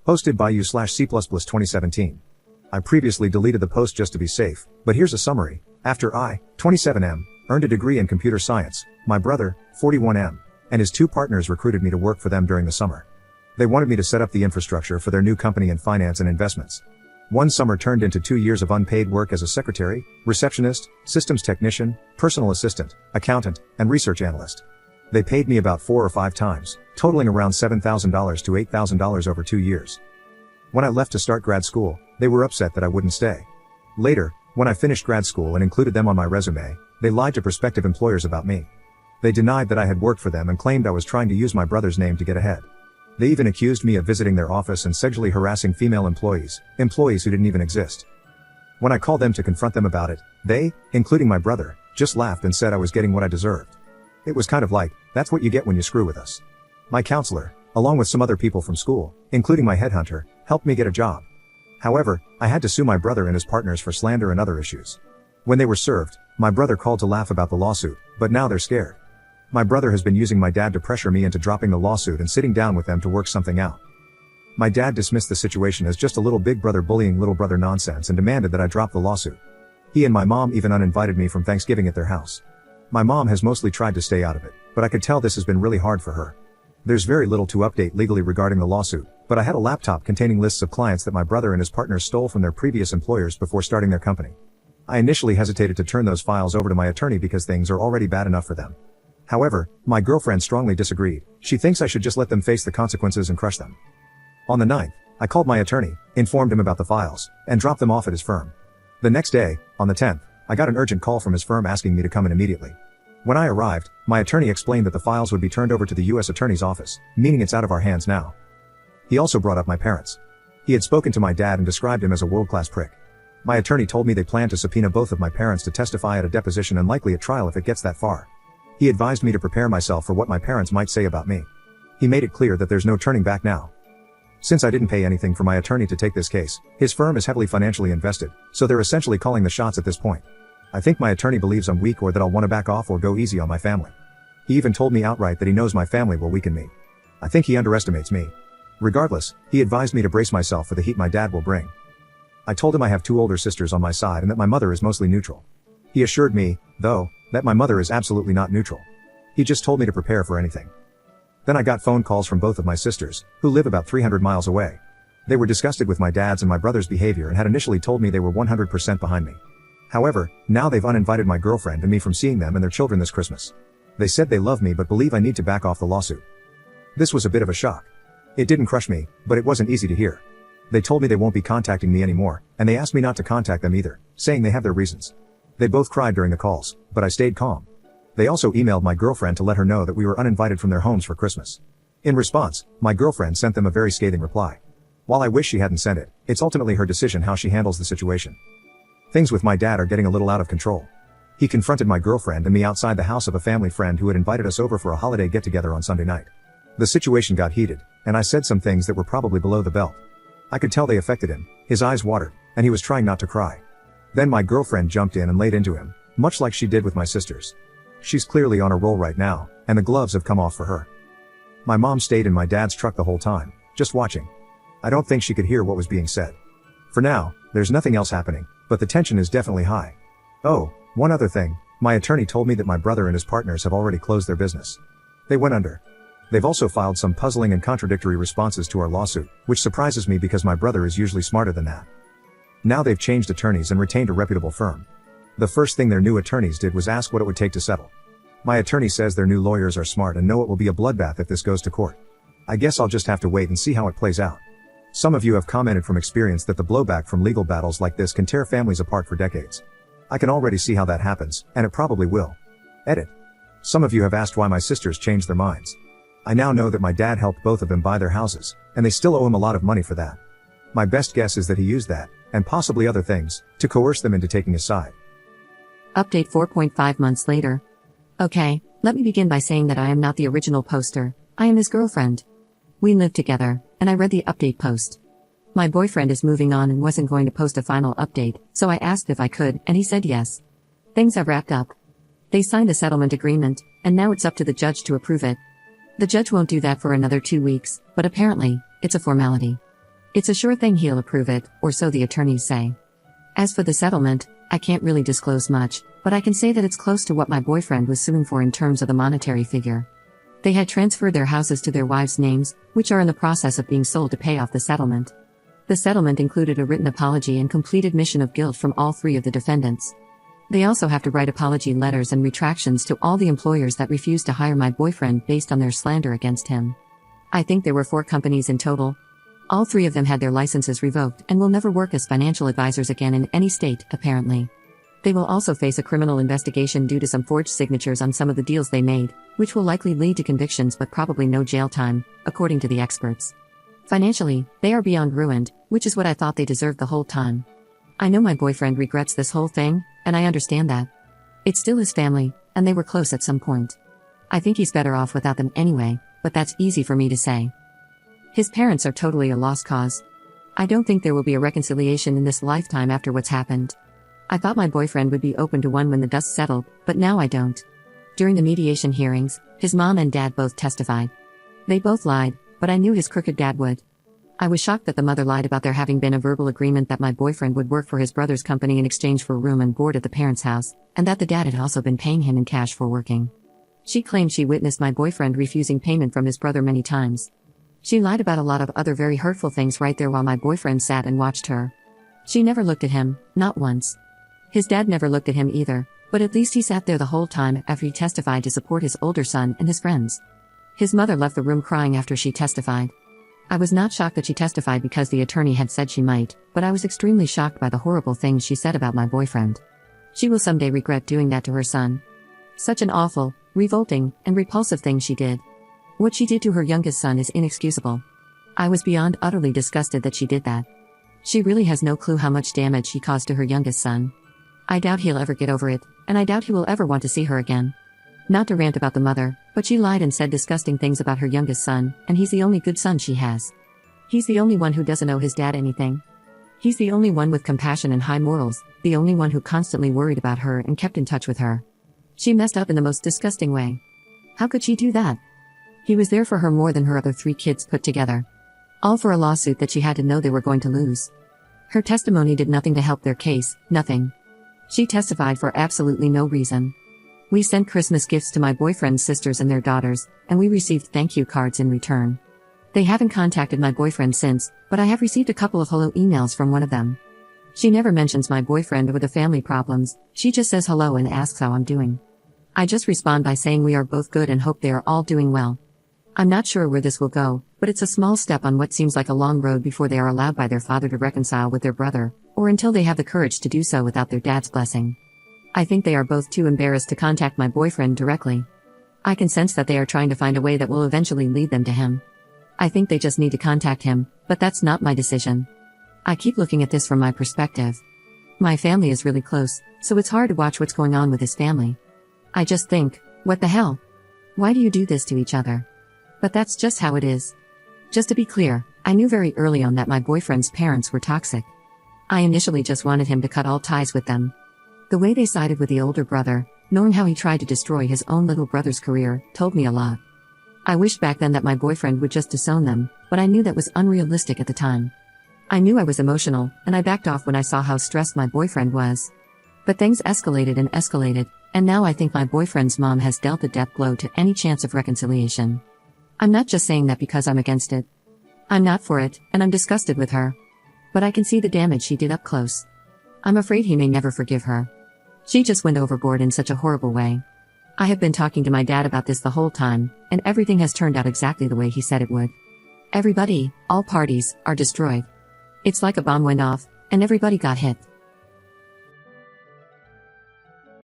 Posted by u/C++ 2017. I previously deleted the post just to be safe, but here's a summary. After I, 27M, earned a degree in computer science, my brother, 41M, and his two partners recruited me to work for them during the summer. They wanted me to set up the infrastructure for their new company in finance and investments. One summer turned into 2 years of unpaid work as a secretary, receptionist, systems technician, personal assistant, accountant, and research analyst. They paid me about 4 or 5 times, totaling around $7,000 to $8,000 over 2 years. When I left to start grad school, they were upset that I wouldn't stay. Later, when I finished grad school and included them on my resume, they lied to prospective employers about me. They denied that I had worked for them and claimed I was trying to use my brother's name to get ahead. They even accused me of visiting their office and sexually harassing female employees who didn't even exist. When I called them to confront them about it, they, including my brother, just laughed and said I was getting what I deserved. It was kind of like, that's what you get when you screw with us. My counselor, along with some other people from school, including my headhunter, helped me get a job. However, I had to sue my brother and his partners for slander and other issues. When they were served, my brother called to laugh about the lawsuit, but now they're scared. My brother has been using my dad to pressure me into dropping the lawsuit and sitting down with them to work something out. My dad dismissed the situation as just a little big brother bullying little brother nonsense and demanded that I drop the lawsuit. He and my mom even uninvited me from Thanksgiving at their house. My mom has mostly tried to stay out of it, but I could tell this has been really hard for her. There's very little to update legally regarding the lawsuit, but I had a laptop containing lists of clients that my brother and his partners stole from their previous employers before starting their company. I initially hesitated to turn those files over to my attorney because things are already bad enough for them. However, my girlfriend strongly disagreed. She thinks I should just let them face the consequences and crush them. On the 9th, I called my attorney, informed him about the files, and dropped them off at his firm. The next day, on the 10th, I got an urgent call from his firm asking me to come in immediately. When I arrived, my attorney explained that the files would be turned over to the U.S. Attorney's Office, meaning it's out of our hands now. He also brought up my parents. He had spoken to my dad and described him as a world-class prick. My attorney told me they plan to subpoena both of my parents to testify at a deposition and likely a trial if it gets that far. He advised me to prepare myself for what my parents might say about me. He made it clear that there's no turning back now. Since I didn't pay anything for my attorney to take this case, his firm is heavily financially invested, so they're essentially calling the shots at this point. I think my attorney believes I'm weak or that I'll want to back off or go easy on my family. He even told me outright that he knows my family will weaken me. I think he underestimates me. Regardless, he advised me to brace myself for the heat my dad will bring. I told him I have 2 older sisters on my side and that my mother is mostly neutral. He assured me, though, that my mother is absolutely not neutral. He just told me to prepare for anything. Then I got phone calls from both of my sisters, who live about 300 miles away. They were disgusted with my dad's and my brother's behavior and had initially told me they were 100% behind me. However, now they've uninvited my girlfriend and me from seeing them and their children this Christmas. They said they love me but believe I need to back off the lawsuit. This was a bit of a shock. It didn't crush me, but it wasn't easy to hear. They told me they won't be contacting me anymore, and they asked me not to contact them either, saying they have their reasons. They both cried during the calls, but I stayed calm. They also emailed my girlfriend to let her know that we were uninvited from their homes for Christmas. In response, my girlfriend sent them a very scathing reply. While I wish she hadn't sent it, it's ultimately her decision how she handles the situation. Things with my dad are getting a little out of control. He confronted my girlfriend and me outside the house of a family friend who had invited us over for a holiday get-together on Sunday night. The situation got heated, and I said some things that were probably below the belt. I could tell they affected him, his eyes watered, and he was trying not to cry. Then my girlfriend jumped in and laid into him, much like she did with my sisters. She's clearly on a roll right now, and the gloves have come off for her. My mom stayed in my dad's truck the whole time, just watching. I don't think she could hear what was being said. For now, there's nothing else happening, but the tension is definitely high. Oh, one other thing, my attorney told me that my brother and his partners have already closed their business. They went under. They've also filed some puzzling and contradictory responses to our lawsuit, which surprises me because my brother is usually smarter than that. Now they've changed attorneys and retained a reputable firm. The first thing their new attorneys did was ask what it would take to settle. My attorney says their new lawyers are smart and know it will be a bloodbath if this goes to court. I guess I'll just have to wait and see how it plays out. Some of you have commented from experience that the blowback from legal battles like this can tear families apart for decades. I can already see how that happens, and it probably will. Edit. Some of you have asked why my sisters changed their minds. I now know that my dad helped both of them buy their houses, and they still owe him a lot of money for that. My best guess is that he used that, and possibly other things, to coerce them into taking his side. Update 4.5 months later. Okay, let me begin by saying that I am not the original poster. I am his girlfriend. We live together, and I read the update post. My boyfriend is moving on and wasn't going to post a final update, so I asked if I could, and he said yes. Things are wrapped up. They signed a settlement agreement, and now it's up to the judge to approve it. The judge won't do that for another 2 weeks, but apparently, it's a formality. It's a sure thing he'll approve it, or so the attorneys say. As for the settlement, I can't really disclose much, but I can say that it's close to what my boyfriend was suing for in terms of the monetary figure. They had transferred their houses to their wives' names, which are in the process of being sold to pay off the settlement. The settlement included a written apology and complete admission of guilt from all three of the defendants. They also have to write apology letters and retractions to all the employers that refused to hire my boyfriend based on their slander against him. I think there were 4 companies in total. All 3 of them had their licenses revoked and will never work as financial advisors again in any state, apparently. They will also face a criminal investigation due to some forged signatures on some of the deals they made, which will likely lead to convictions but probably no jail time, according to the experts. Financially, they are beyond ruined, which is what I thought they deserved the whole time. I know my boyfriend regrets this whole thing, and I understand that. It's still his family, and they were close at some point. I think he's better off without them anyway, but that's easy for me to say. His parents are totally a lost cause. I don't think there will be a reconciliation in this lifetime after what's happened. I thought my boyfriend would be open to one when the dust settled, but now I don't. During the mediation hearings, his mom and dad both testified. They both lied, but I knew his crooked dad would. I was shocked that the mother lied about there having been a verbal agreement that my boyfriend would work for his brother's company in exchange for room and board at the parents' house, and that the dad had also been paying him in cash for working. She claimed she witnessed my boyfriend refusing payment from his brother many times. She lied about a lot of other very hurtful things right there while my boyfriend sat and watched her. She never looked at him, not once. His dad never looked at him either, but at least he sat there the whole time after he testified to support his older son and his friends. His mother left the room crying after she testified. I was not shocked that she testified because the attorney had said she might, but I was extremely shocked by the horrible things she said about my boyfriend. She will someday regret doing that to her son. Such an awful, revolting, and repulsive thing she did. What she did to her youngest son is inexcusable. I was beyond utterly disgusted that she did that. She really has no clue how much damage she caused to her youngest son. I doubt he'll ever get over it, and I doubt he will ever want to see her again. Not to rant about the mother, but she lied and said disgusting things about her youngest son, and he's the only good son she has. He's the only one who doesn't owe his dad anything. He's the only one with compassion and high morals, the only one who constantly worried about her and kept in touch with her. She messed up in the most disgusting way. How could she do that? He was there for her more than her other 3 kids put together. All for a lawsuit that she had to know they were going to lose. Her testimony did nothing to help their case, nothing. She testified for absolutely no reason. We sent Christmas gifts to my boyfriend's sisters and their daughters, and we received thank you cards in return. They haven't contacted my boyfriend since, but I have received a couple of hello emails from one of them. She never mentions my boyfriend or the family problems, she just says hello and asks how I'm doing. I just respond by saying we are both good and hope they are all doing well. I'm not sure where this will go, but it's a small step on what seems like a long road before they are allowed by their father to reconcile with their brother, or until they have the courage to do so without their dad's blessing. I think they are both too embarrassed to contact my boyfriend directly. I can sense that they are trying to find a way that will eventually lead them to him. I think they just need to contact him, but that's not my decision. I keep looking at this from my perspective. My family is really close, so it's hard to watch what's going on with his family. I just think, what the hell? Why do you do this to each other? But that's just how it is. Just to be clear, I knew very early on that my boyfriend's parents were toxic. I initially just wanted him to cut all ties with them. The way they sided with the older brother, knowing how he tried to destroy his own little brother's career, told me a lot. I wished back then that my boyfriend would just disown them, but I knew that was unrealistic at the time. I knew I was emotional, and I backed off when I saw how stressed my boyfriend was. But things escalated, and now I think my boyfriend's mom has dealt a death blow to any chance of reconciliation. I'm not just saying that because I'm against it. I'm not for it, and I'm disgusted with her. But I can see the damage she did up close. I'm afraid he may never forgive her. She just went overboard in such a horrible way. I have been talking to my dad about this the whole time, and everything has turned out exactly the way he said it would. Everybody, all parties, are destroyed. It's like a bomb went off, and everybody got hit.